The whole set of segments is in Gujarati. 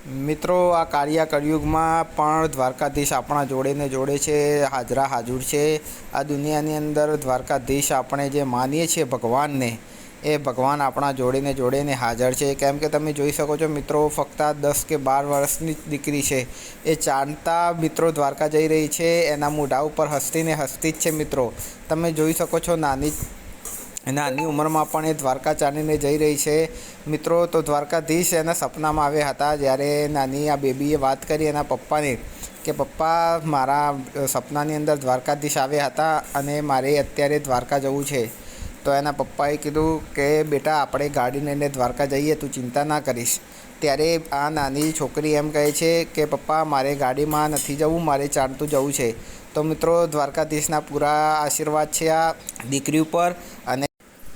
મિત્રો, આ કાળિયા કળિયુગમાં પણ દ્વારકાધીશ આપણા જોડે ને જોડે છે, હાજરા હાજર છે. આ દુનિયાની અંદર દ્વારકાધીશ આપણે જે માનીએ છીએ ભગવાનને, એ ભગવાન આપણા જોડે ને જોડે ને હાજર છે. કેમ કે તમે જોઈ શકો છો મિત્રો, ફક્ત 10 કે 12 વર્ષની જ દીકરી છે, એ ચાલતા મિત્રો દ્વારકા જઈ રહી છે. એના મોઢા ઉપર હસતી જ છે મિત્રો. તમે જોઈ શકો છો નાની ઉંમરમાં પણ એ દ્વારકા ચાલીને જઈ રહી છે મિત્રો. તો દ્વારકાધીશ એના સપનામાં આવ્યા હતા. જ્યારે નાની આ બેબીએ વાત કરી એના પપ્પાને કે પપ્પા, મારા સપનાની અંદર દ્વારકાધીશ આવ્યા હતા અને મારે અત્યારે દ્વારકા જવું છે. તો એના પપ્પાએ કીધું કે બેટા, આપણે ગાડી લઈને દ્વારકા જઈએ, તું ચિંતા ના કરીશ. ત્યારે આ નાની છોકરી એમ કહે છે કે પપ્પા, મારે ગાડીમાં નથી જવું, મારે ચાલતું જવું છે. તો મિત્રો, દ્વારકાધીશના પૂરા આશીર્વાદ છે આ દીકરી ઉપર અને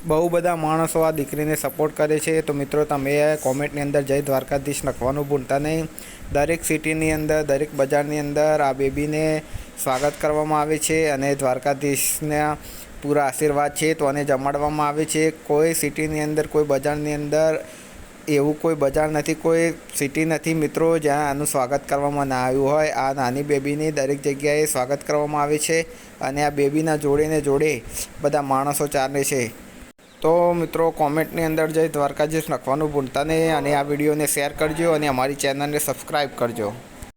બહુ બધા માણસો આ દીકરીને સપોર્ટ કરે છે. તો મિત્રો, તમે કોમેન્ટની અંદર જય દ્વારકાધીશ લખવાનું ભૂલતા નહીં. દરેક સિટીની અંદર, દરેક બજારની અંદર આ બેબીને સ્વાગત કરવામાં આવે છે અને દ્વારકાધીશના પૂરા આશીર્વાદ છે. તો આને જમાડવામાં આવે છે. કોઈ સિટીની અંદર, કોઈ બજારની અંદર એવું કોઈ બજાર નથી, કોઈ સિટી નથી મિત્રો, જ્યાં આનું સ્વાગત કરવામાં ના આવ્યું હોય. આ નાની બેબીની દરેક જગ્યાએ સ્વાગત કરવામાં આવે છે અને આ બેબીના જોડે ને જોડે બધા માણસો ચાલે છે. તો મિત્રો, કોમેન્ટની અંદર જય દ્વારકાધીશ લખવાનું ભૂલતા નહીં અને આ વિડીયોને શેર કરજો અને અમારી ચેનલને સબસ્ક્રાઈબ કરજો.